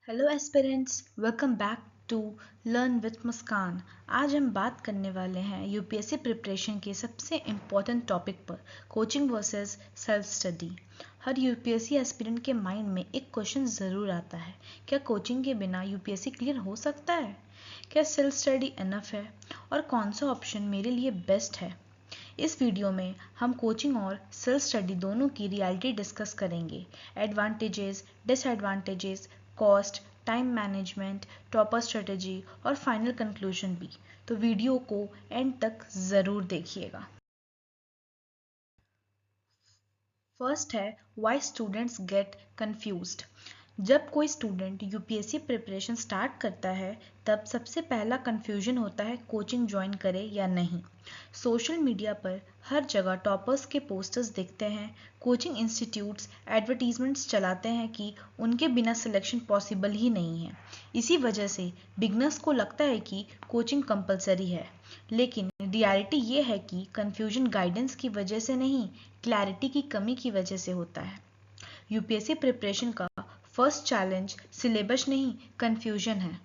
Hello aspirants, welcome back to learn with Muskan. आज हम बात करने वाले हैं यूपीएससी प्रिपरेशन के सबसे इम्पॉर्टेंट टॉपिक पर, कोचिंग वर्सेस सेल्फ स्टडी। हर यूपीएससी एस्पिरेंट के माइंड में एक क्वेश्चन ज़रूर आता है, क्या कोचिंग के बिना यूपीएससी क्लियर हो सकता है? क्या सेल्फ स्टडी इनफ है? और कौन सा ऑप्शन मेरे लिए बेस्ट है? इस वीडियो में हम कोचिंग और सेल्फ स्टडी दोनों की रियलिटी डिस्कस करेंगे, advantages, disadvantages, cost, time management, topper strategy और फाइनल कंक्लूजन भी। तो वीडियो को एंड तक ज़रूर देखिएगा। फर्स्ट है व्हाई स्टूडेंट्स गेट कंफ्यूज्ड। जब कोई स्टूडेंट यूपीएससी प्रिपरेशन स्टार्ट करता है तब सबसे पहला कंफ्यूजन होता है कोचिंग ज्वाइन करे या नहीं। सोशल मीडिया पर हर जगह टॉपर्स के पोस्टर्स दिखते हैं, कोचिंग इंस्टीट्यूट्स एडवर्टीजमेंट्स चलाते हैं कि उनके बिना सिलेक्शन पॉसिबल ही नहीं है। इसी वजह से बिगनर्स को लगता है कि कोचिंग कंपलसरी है, लेकिन रियलिटी ये है कि कंफ्यूजन गाइडेंस की वजह से नहीं, क्लैरिटी की कमी की वजह से होता है। यूपीएससी प्रिपरेशन का फर्स्ट चैलेंज सिलेबस नहीं, कंफ्यूजन है।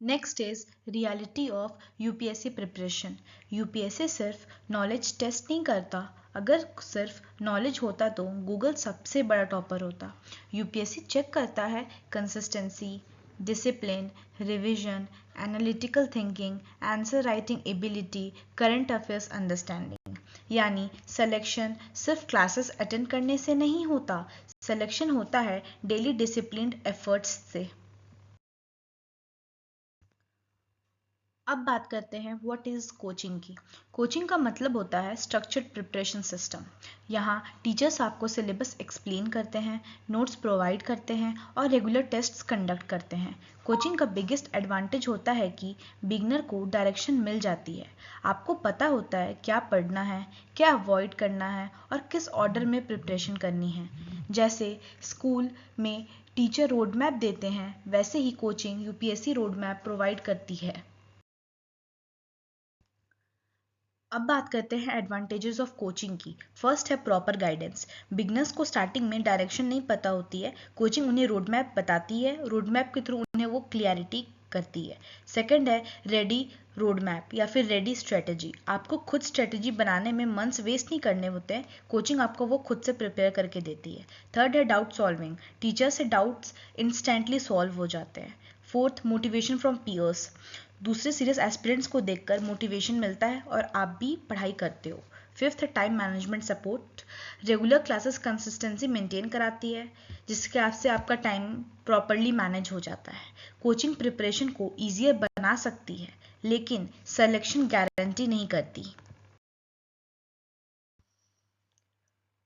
Next is reality of UPSC preparation. UPSC सिर्फ नॉलेज टेस्ट नहीं करता। अगर सिर्फ नॉलेज होता तो गूगल सबसे बड़ा टॉपर होता। यूपीएससी चेक करता है consistency, discipline, revision, analytical thinking, answer writing ability, current affairs understanding. यानी सिलेक्शन सिर्फ क्लासेस अटेंड करने से नहीं होता, सिलेक्शन होता है डेली डिसिप्लिन्ड एफर्ट्स से। अब बात करते हैं व्हाट इज़ कोचिंग की। कोचिंग का मतलब होता है स्ट्रक्चर्ड प्रिपरेशन सिस्टम। यहाँ टीचर्स आपको सिलेबस एक्सप्लेन करते हैं, नोट्स प्रोवाइड करते हैं और रेगुलर टेस्ट्स कंडक्ट करते हैं। कोचिंग का बिगेस्ट एडवांटेज होता है कि बिगनर को डायरेक्शन मिल जाती है। आपको पता होता है क्या पढ़ना है, क्या अवॉइड करना है और किस ऑर्डर में प्रिपरेशन करनी है। जैसे स्कूल में टीचर रोड मैप देते हैं, वैसे ही coaching UPSC road map provide करती है। अब बात करते हैं एडवांटेजेस ऑफ कोचिंग की। फर्स्ट है प्रॉपर गाइडेंस। बिगनर्स को स्टार्टिंग में डायरेक्शन नहीं पता होती है, कोचिंग उन्हें रोड मैप बताती है, रोड मैप के थ्रू उन्हें वो क्लियरिटी करती है। सेकंड है रेडी रोड मैप या फिर रेडी स्ट्रेटजी। आपको खुद स्ट्रेटजी बनाने में मंथ्स वेस्ट नहीं करने होते हैं, कोचिंग आपको वो खुद से प्रिपेयर करके देती है। थर्ड है डाउट सॉल्विंग। टीचर से डाउट्स इंस्टेंटली सॉल्व हो जाते हैं। Fourth motivation from peers. दूसरे सीरियस एस्पिरेंट्स को देखकर मोटिवेशन मिलता है और आप भी पढ़ाई करते हो। Fifth time management support. Regular classes consistency maintain कराती है, जिसके आपसे आपका टाइम प्रॉपरली मैनेज हो जाता है। कोचिंग प्रिपरेशन को ईजियर बना सकती है, लेकिन सिलेक्शन गारंटी नहीं करती।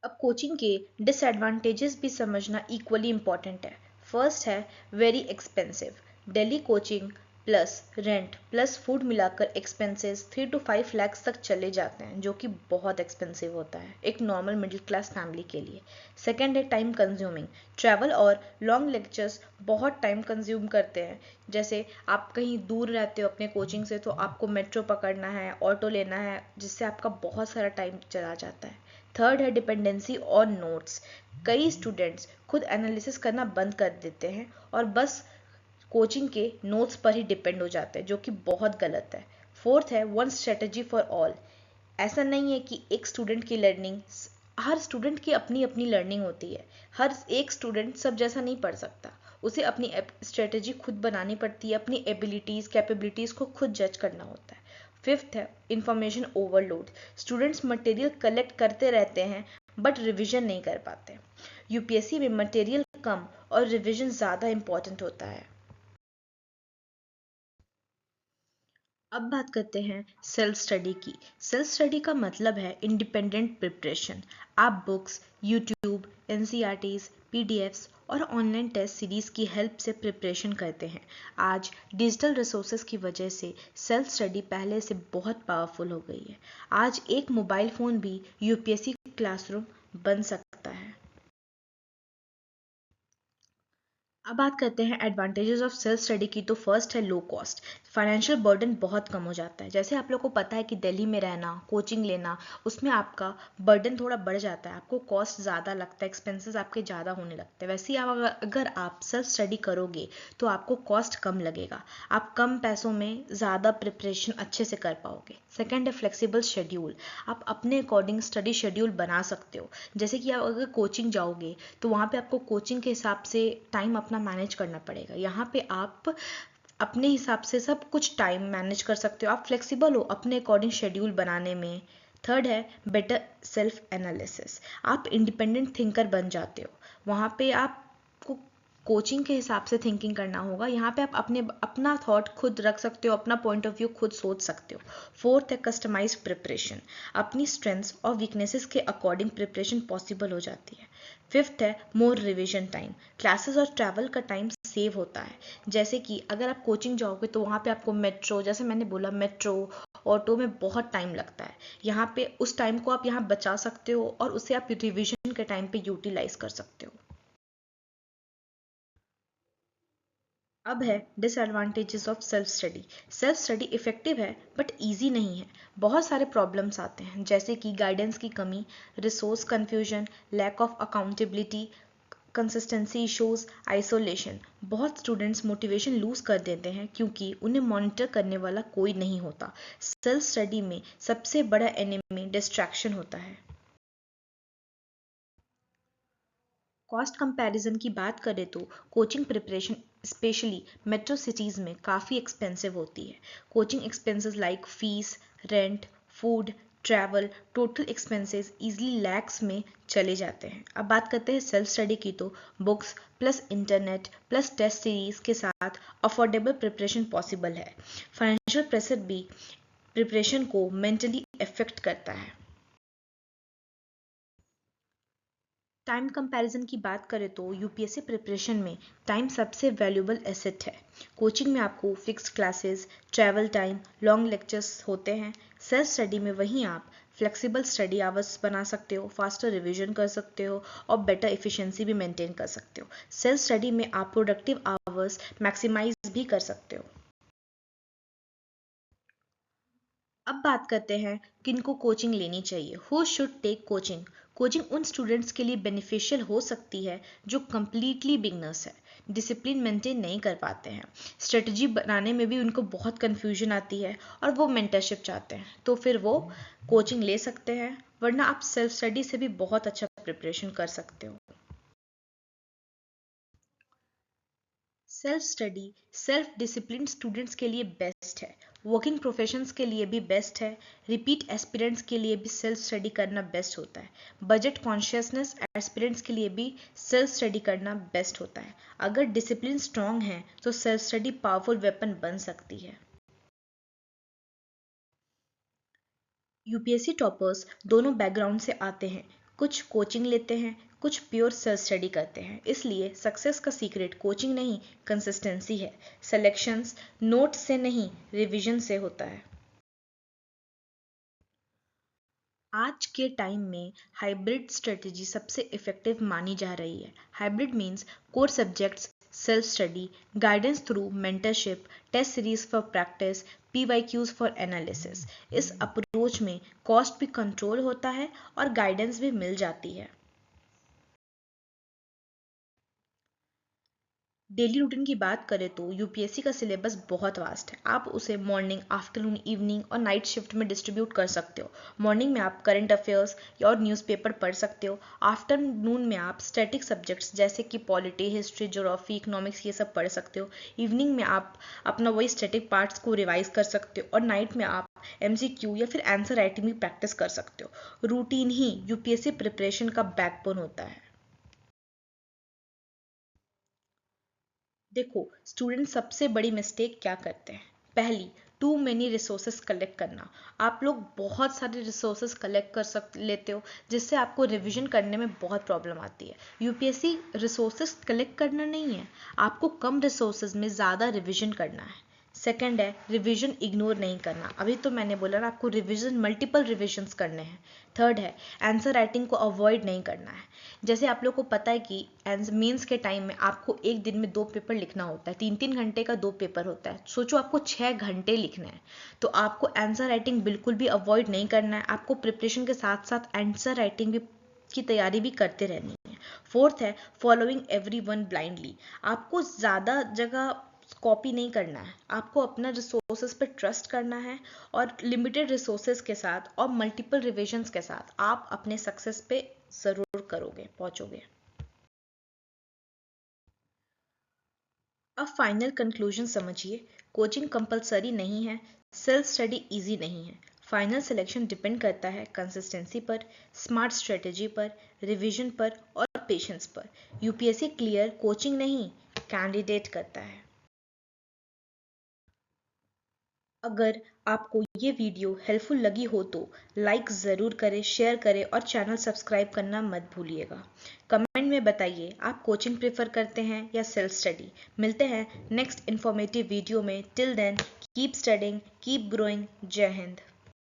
अब कोचिंग के डिसएडवांटेजेस भी समझना इक्वली इम्पॉर्टेंट है। फर्स्ट है very expensive. Delhi coaching plus rent plus food मिलाकर एक्सपेंसेस 3 to 5 lakhs तक चले जाते हैं, जो कि बहुत एक्सपेंसिव होता है एक नॉर्मल मिडिल क्लास फैमिली के लिए। सेकेंड है टाइम कंज्यूमिंग। ट्रैवल और लॉन्ग लेक्चर्स बहुत टाइम कंज्यूम करते हैं। जैसे आप कहीं दूर रहते हो अपने कोचिंग से, तो आपको मेट्रो पकड़ना है, ऑटो लेना है, जिससे आपका बहुत सारा टाइम चला जाता है। थर्ड है डिपेंडेंसी ऑन नोट्स। कई स्टूडेंट्स खुद एनालिसिस करना बंद कर देते हैं और बस कोचिंग के नोट्स पर ही डिपेंड हो जाते हैं, जो कि बहुत गलत है। फोर्थ है वन स्ट्रेटजी फॉर ऑल। ऐसा नहीं है कि एक स्टूडेंट की लर्निंग, हर स्टूडेंट की अपनी अपनी लर्निंग होती है। हर एक स्टूडेंट सब जैसा नहीं पढ़ सकता, उसे अपनी स्ट्रेटजी खुद बनानी पड़ती है, अपनी एबिलिटीज़ कैपेबिलिटीज़ को खुद जज करना होता है। फिफ्थ है information overload. Students material collect करते रहते हैं बट रिवीजन नहीं कर पाते। यूपीएससी में मटेरियल कम और रिवीजन ज़्यादा इंपॉर्टेंट होता है। अब बात करते हैं सेल्फ स्टडी की। सेल्फ स्टडी का मतलब है इंडिपेंडेंट प्रिपरेशन। आप बुक्स, यूट्यूब, एनसीईआरटीज, पीडीएफ्स और ऑनलाइन टेस्ट सीरीज की हेल्प से प्रिपरेशन करते हैं। आज डिजिटल रिसोर्सेज की वजह से सेल्फ स्टडी पहले से बहुत पावरफुल हो गई है। आज एक मोबाइल फ़ोन भी यूपीएससी क्लासरूम बन सकता है। अब बात करते हैं एडवांटेजेस ऑफ सेल्फ स्टडी की। तो फर्स्ट है लो कॉस्ट, फाइनेंशियल बर्डन बहुत कम हो जाता है। जैसे आप लोग को पता है कि दिल्ली में रहना, कोचिंग लेना, उसमें आपका बर्डन थोड़ा बढ़ जाता है, आपको कॉस्ट ज़्यादा लगता है, एक्सपेंसेस आपके ज़्यादा होने लगते हैं। वैसे ही अगर आप सेल्फ स्टडी करोगे तो आपको कॉस्ट कम लगेगा, आप कम पैसों में ज़्यादा प्रिपरेशन अच्छे से कर पाओगे। सेकेंड है फ्लेक्सिबल शेड्यूल, आप अपने अकॉर्डिंग स्टडी शेड्यूल बना सकते हो। जैसे कि आप अगर कोचिंग जाओगे तो वहाँ पे आपको कोचिंग के हिसाब से टाइम अपना मैनेज करना पड़ेगा। यहाँ पे आप अपने हिसाब से सब कुछ टाइम मैनेज कर सकते हो, आप फ्लेक्सिबल हो अपने अकॉर्डिंग शेड्यूल बनाने में। थर्ड है बेटर सेल्फ एनालिसिस, आप इंडिपेंडेंट थिंकर बन जाते हो। वहाँ पे आपको कोचिंग के हिसाब से थिंकिंग करना होगा, यहाँ पे आप अपना थॉट खुद रख सकते हो, अपना पॉइंट ऑफ व्यू खुद सोच सकते हो। फोर्थ है कस्टमाइज प्रिपरेशन, अपनी स्ट्रेंथ्स और वीकनेसेस के अकॉर्डिंग प्रिपरेशन पॉसिबल हो जाती है। फिफ्थ है मोर रिविजन टाइम, क्लासेस और ट्रैवल का टाइम सेव होता है। जैसे कि अगर आप कोचिंग जाओगे तो वहाँ पे आपको मेट्रो, जैसे मैंने बोला मेट्रो ऑटो में बहुत टाइम लगता है, यहाँ पे उस टाइम को आप यहाँ बचा सकते हो और उसे आप रिविजन के टाइम पे यूटिलाइज कर सकते हो। अब है disadvantages of self study. Self study effective है बट इजी नहीं है, बहुत सारे प्रॉब्लम्स आते हैं जैसे कि गाइडेंस की कमी, resource confusion, lack of accountability, consistency issues, isolation. बहुत स्टूडेंट्स मोटिवेशन लूज कर देते हैं क्योंकि उन्हें मॉनिटर करने वाला कोई नहीं होता। सेल्फ स्टडी में सबसे बड़ा एनिमी डिस्ट्रैक्शन होता है। कॉस्ट कंपैरिजन की बात करें तो coaching preparation specially metro cities में काफ़ी एक्सपेंसिव होती है। Coaching expenses like fees, rent, food, travel, total expenses easily lakhs में चले जाते हैं। अब बात करते हैं सेल्फ स्टडी की। तो books plus internet plus test series के साथ अफोर्डेबल प्रिपरेशन पॉसिबल है। फाइनेंशियल प्रेशर भी प्रिपरेशन को मेंटली अफेक्ट करता है। टाइम कंपैरिजन की बात करें तो यूपीएससी प्रिपरेशन में टाइम सबसे वैल्यूबल एसेट है। कोचिंग में आपको fix classes, travel time, long lectures होते हैं। सेल्फ स्टडी में वहीं आप फ्लेक्सिबल स्टडी आवर्स बना सकते हो, फास्टर रिवीजन कर सकते हो और बेटर एफिशिएंसी भी मेंटेन कर सकते हो। सेल्फ स्टडी में आप प्रोडक्टिव आवर्स मैक्सिमाइज भी कर सकते हो। अब बात करते हैं किनको कोचिंग लेनी चाहिए। Who should take coaching. Coaching उन स्टूडेंट्स के लिए बेनिफिशियल हो सकती है जो कम्प्लीटली बिगनर्स है, डिसिप्लिन मेंटेन नहीं कर पाते हैं, स्ट्रेटजी बनाने में भी उनको बहुत कन्फ्यूजन आती है और वो मेंटरशिप चाहते हैं, तो फिर वो कोचिंग ले सकते हैं। वरना आप सेल्फ स्टडी से भी बहुत अच्छा प्रिपरेशन कर सकते हो। Self study self discipline students के लिए बेस्ट है, वर्किंग प्रोफेशंस के लिए भी बेस्ट है, रिपीट एस्पिरेंट्स के लिए भी सेल्फ स्टडी करना बेस्ट होता है, बजट कॉन्शियसनेस एस्पिरेंट्स के लिए भी सेल्फ स्टडी करना बेस्ट होता है। अगर डिसिप्लिन स्ट्रांग है तो सेल्फ स्टडी पावरफुल वेपन बन सकती है। यूपीएससी टॉपर्स दोनों बैकग्राउंड से आते हैं, कुछ कोचिंग लेते हैं, कुछ प्योर सेल्फ स्टडी करते हैं। इसलिए सक्सेस का सीक्रेट कोचिंग नहीं, कंसिस्टेंसी है। सिलेक्शंस नोट्स से नहीं, रिवीजन से होता है। आज के टाइम में हाइब्रिड स्ट्रेटजी सबसे इफेक्टिव मानी जा रही है। Hybrid means core subjects self study, guidance through mentorship, test series for practice, PYQs for analysis. इस अप्रोच में कॉस्ट भी कंट्रोल होता है और गाइडेंस भी मिल जाती है। डेली रूटीन की बात करें तो यूपीएससी का सिलेबस बहुत वास्ट है, आप उसे मॉर्निंग, आफ्टरनून, इवनिंग और नाइट शिफ्ट में डिस्ट्रीब्यूट कर सकते हो। मॉर्निंग में आप करंट अफेयर्स और न्यूज़पेपर पढ़ सकते हो, आफ्टरनून में आप स्टैटिक सब्जेक्ट्स जैसे कि पॉलिटी, हिस्ट्री, ज्योग्राफी, इकोनॉमिक्स ये सब पढ़ सकते हो। इवनिंग में आप अपना वही स्टैटिक पार्ट्स को रिवाइज कर सकते हो और नाइट में आप एमसीक्यू या फिर आंसर राइटिंग भी प्रैक्टिस कर सकते हो। रूटीन ही यूपीएससी प्रिपरेशन का बैकबोन होता है। देखो, स्टूडेंट सबसे बड़ी मिस्टेक क्या करते हैं। पहली, टू मेनी रिसोर्सेस कलेक्ट करना। आप लोग बहुत सारे रिसोर्सेस कलेक्ट कर सक लेते हो जिससे आपको रिवीजन करने में बहुत प्रॉब्लम आती है। यूपीएससी रिसोर्सेस कलेक्ट करना नहीं है, आपको कम रिसोर्सेज में ज़्यादा रिवीजन करना है। सेकंड है रिवीजन इग्नोर नहीं करना, अभी तो मैंने बोला ना आपको रिवीजन मल्टीपल रिविजन्स करने हैं। थर्ड है आंसर राइटिंग को अवॉइड नहीं करना है। जैसे आप लोग को पता है कि मेंस के टाइम में आपको एक दिन में 2 पेपर लिखना होता है, 3-3 घंटे का 2 पेपर होता है, सोचो आपको 6 घंटे लिखना है, तो आपको आंसर राइटिंग बिल्कुल भी अवॉइड नहीं करना है। आपको प्रिपरेशन के साथ साथ आंसर राइटिंग भी की तैयारी भी करते रहनी है। फोर्थ है फॉलोइंग एवरीवन ब्लाइंडली, आपको ज़्यादा जगह कॉपी नहीं करना है, आपको अपना रिसोर्सेज पे ट्रस्ट करना है और लिमिटेड रिसोर्सेज के साथ और मल्टीपल रिविजन्स के साथ आप अपने सक्सेस पे ज़रूर पहुंचोगे। अब फाइनल कंक्लूजन समझिए, कोचिंग कंपलसरी नहीं है, सेल्फ स्टडी इजी नहीं है। फाइनल सिलेक्शन डिपेंड करता है कंसिस्टेंसी पर, स्मार्ट स्ट्रेटेजी पर, रिवीजन पर और पेशेंस पर। यूपीएससी क्लियर कोचिंग नहीं कैंडिडेट करता है। अगर आपको ये वीडियो हेल्पफुल लगी हो तो लाइक ज़रूर करें, शेयर करें और चैनल सब्सक्राइब करना मत भूलिएगा। कमेंट में बताइए आप कोचिंग प्रेफर करते हैं या सेल्फ स्टडी। मिलते हैं नेक्स्ट इन्फॉर्मेटिव वीडियो में। Till then keep studying, keep growing. जय हिंद।